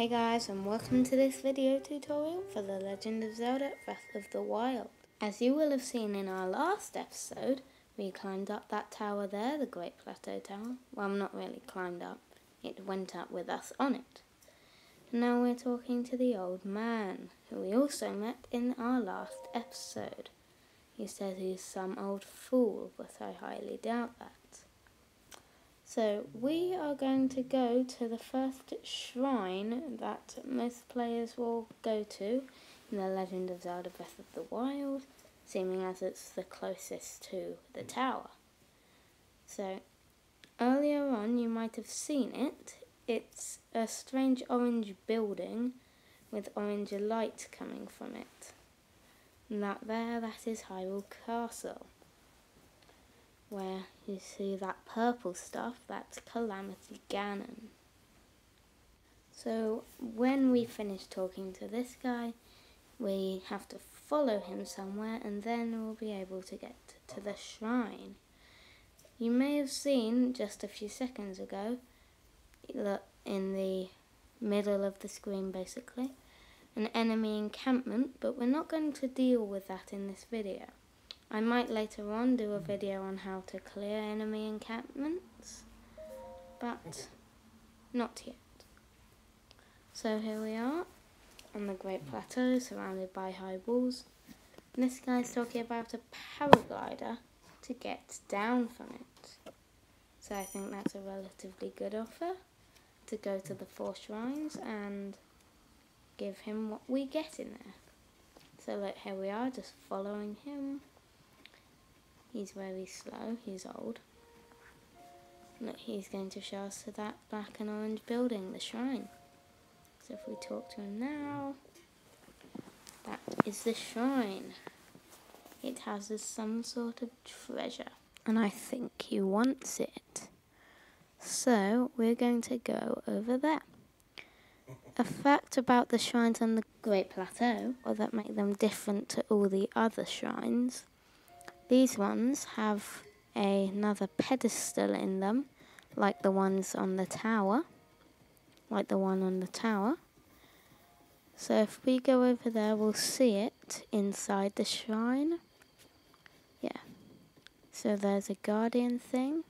Hey guys, and welcome to this video tutorial for The Legend of Zelda Breath of the Wild. As you will have seen in our last episode, we climbed up that tower there, the Great Plateau Tower. Well, not really climbed up, it went up with us on it. And now we're talking to the old man, who we also met in our last episode. He says he's some old fool, but I highly doubt that. So we are going to go to the first shrine that most players will go to in The Legend of Zelda Breath of the Wild, seeming as it's the closest to the tower. So earlier on you might have seen it. It's a strange orange building with orange light coming from it. And that is Hyrule Castle. Where you see that purple stuff, that's Calamity Ganon. So when we finish talking to this guy, we have to follow him somewhere and then we'll be able to get to the shrine. You may have seen just a few seconds ago, in the middle of the screen basically, an enemy encampment, but we're not going to deal with that in this video. I might later on do a video on how to clear enemy encampments, but not yet. So here we are on the Great Plateau, surrounded by high walls. And this guy's talking about a paraglider to get down from it. So I think that's a relatively good offer, to go to the 4 shrines and give him what we get in there. So look, here we are, just following him. He's very slow, he's old. Look, he's going to show us to that black and orange building, the shrine. So if we talk to him now, that is the shrine. It houses some sort of treasure, and I think he wants it. So we're going to go over there. A fact about the shrines on the Great Plateau, or that make them different to all the other shrines, these ones have another pedestal in them, like the ones on the tower, like the one on the tower. So if we go over there, we'll see it inside the shrine. Yeah. So there's a guardian thing.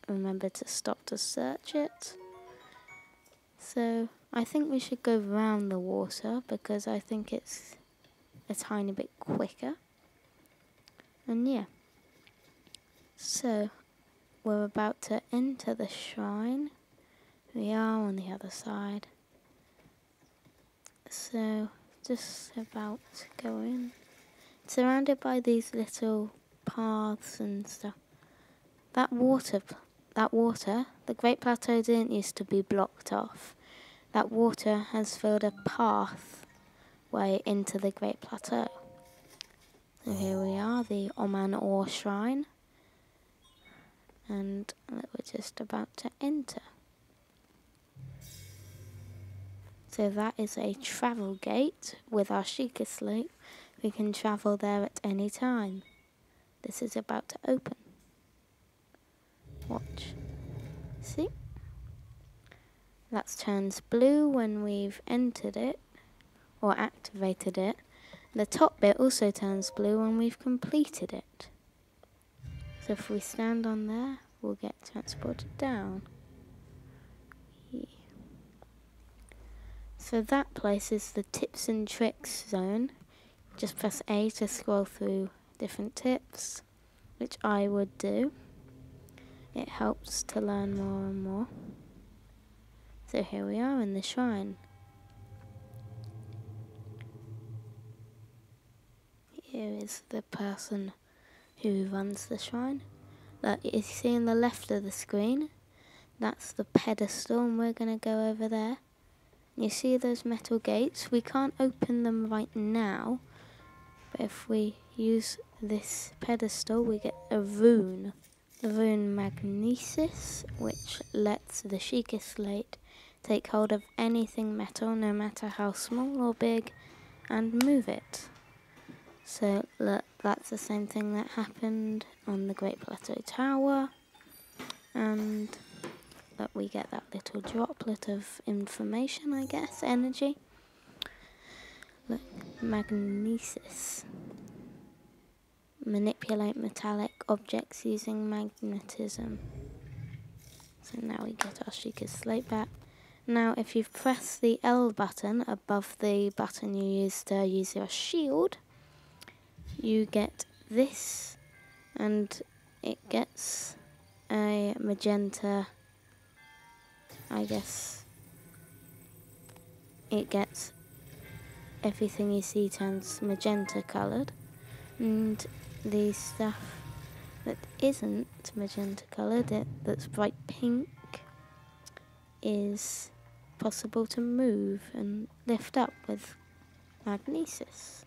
Remember to stop to search it. So I think we should go round the water because I think it's a tiny bit quicker. And yeah, so we're about to enter the shrine. We are on the other side. So just about to go in. It's surrounded by these little paths and stuff. That water, the Great Plateau didn't used to be blocked off. That water has filled a pathway into the Great Plateau. So here we are, the Oman Ore Shrine, and we're just about to enter. So that is a travel gate. With our Sheikah Slate, we can travel there at any time. This is about to open. Watch. See? That turns blue when we've entered it, or activated it. The top bit also turns blue when we've completed it. So if we stand on there, we'll get transported down. Yeah. So that place is the tips and tricks zone. Just press A to scroll through different tips, which I would do. It helps to learn more and more. So here we are in the shrine. Here is the person who runs the shrine. Look, you see on the left of the screen, that's the pedestal, and we're going to go over there. You see those metal gates? We can't open them right now, but if we use this pedestal, we get a rune. The rune Magnesis, which lets the Sheikah Slate take hold of anything metal, no matter how small or big, and move it. So look, that's the same thing that happened on the Great Plateau Tower, and that we get that little droplet of information, I guess, energy. Look, magnesis. Manipulate metallic objects using magnetism. So now we get our Sheikah's slate back. Now if you press the L button above the button you use to use your shield, you get this, and it gets a magenta, I guess. It gets everything you see turns magenta coloured, and the stuff that isn't magenta coloured, that's bright pink, is possible to move and lift up with magnesis.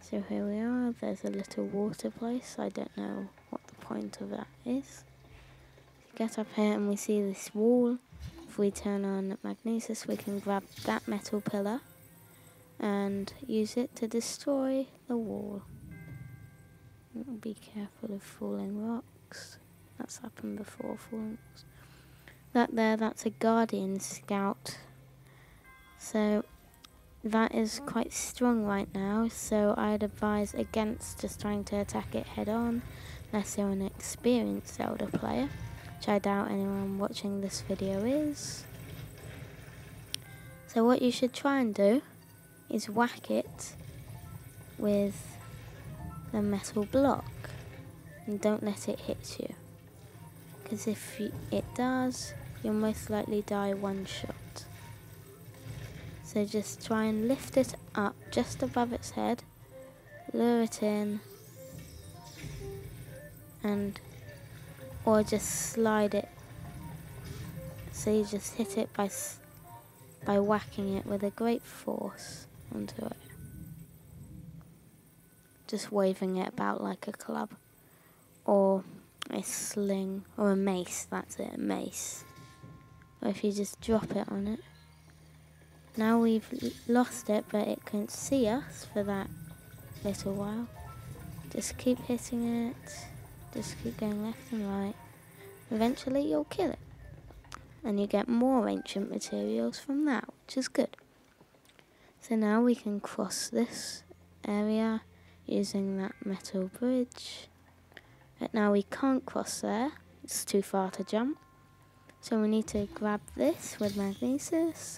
So here we are, there's a little water place. I don't know what the point of that is. We get up here and we see this wall. If we turn on magnesis, we can grab that metal pillar and use it to destroy the wall. Be careful of falling rocks. That's happened before, falling rocks. That there, that's a Guardian Scout. So that is quite strong right now, so I'd advise against just trying to attack it head on, unless you're an experienced Zelda player, which I doubt anyone watching this video is. So what you should try and do is whack it with the metal block, and don't let it hit you, because if it does, you'll most likely die one shot. So just try and lift it up just above its head, lure it in, or just slide it. So you just hit it by whacking it with a great force onto it. Just waving it about like a club, or a sling, or a mace, that's it, a mace. Or if you just drop it on it. Now we've lost it, but it can't see us for that little while. Just keep hitting it, just keep going left and right. Eventually you'll kill it. And you get more ancient materials from that, which is good. So now we can cross this area using that metal bridge. But now we can't cross there, it's too far to jump. So we need to grab this with magnesis,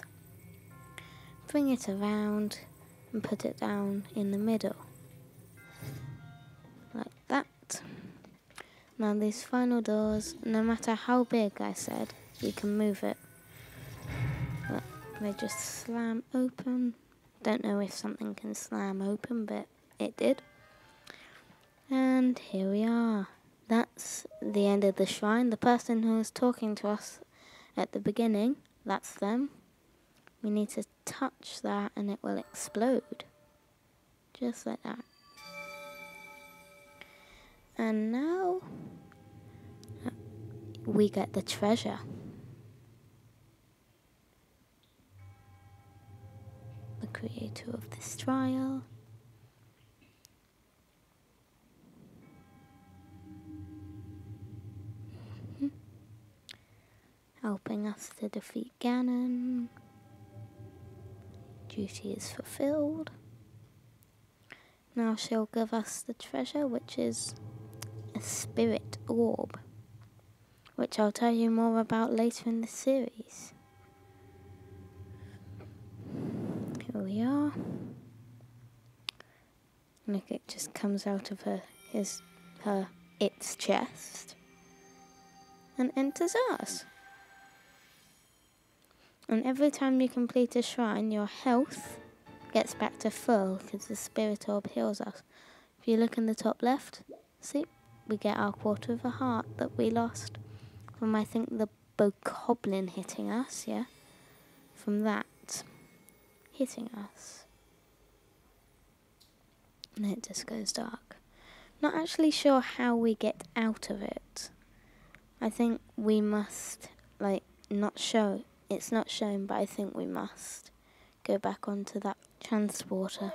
bring it around and put it down in the middle. Like that. Now these final doors, no matter how big I said, you can move it. Look, they just slam open. Don't know if something can slam open, but it did. And here we are. That's the end of the shrine. The person who was talking to us at the beginning, that's them. We need to touch that and it will explode. Just like that. And now we get the treasure. The creator of this trial. Helping us to defeat Ganon. Duty is fulfilled. Now she'll give us the treasure, which is a spirit orb, which I'll tell you more about later in the series. Here we are. Look, it just comes out of its chest and enters us. And every time you complete a shrine, your health gets back to full because the spirit orb heals us. If you look in the top left, see, we get our quarter of a heart that we lost from, I think, the bokoblin hitting us, yeah? From that hitting us. And it just goes dark. Not actually sure how we get out of it. I think we must, not show. It's not shown, but I think we must go back onto that transporter.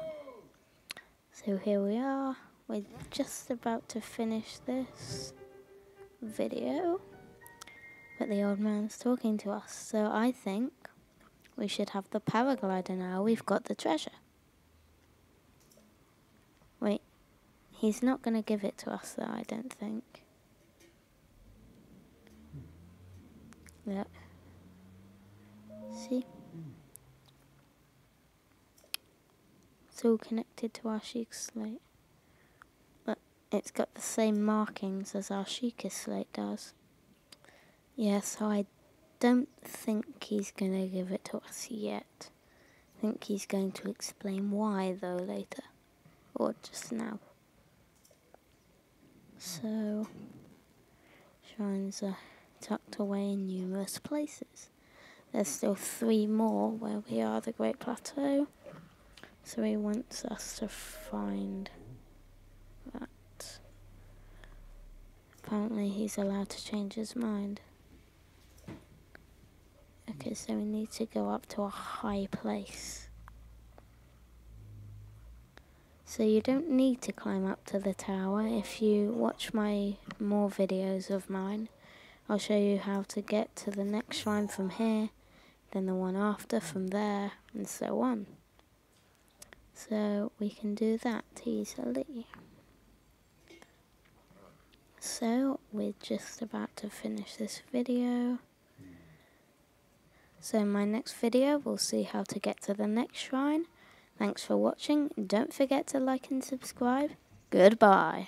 So here we are. We're just about to finish this video. But the old man's talking to us, so I think we should have the paraglider now. We've got the treasure. Wait, he's not going to give it to us though, I don't think. Look. See? It's all connected to our Sheikah slate. But it's got the same markings as our Sheikah slate does. Yeah, so I don't think he's going to give it to us yet. I think he's going to explain why though later. Or just now. So, shrines are tucked away in numerous places. There's still 3 more where we are, the Great Plateau. So he wants us to find that. Apparently he's allowed to change his mind. Okay, so we need to go up to a high place. So you don't need to climb up to the tower. If you watch more videos of mine, I'll show you how to get to the next shrine from here, then the one after from there, and so on. So we can do that easily. So we're just about to finish this video. So in my next video, we'll see how to get to the next shrine. Thanks for watching. Don't forget to like and subscribe. Goodbye.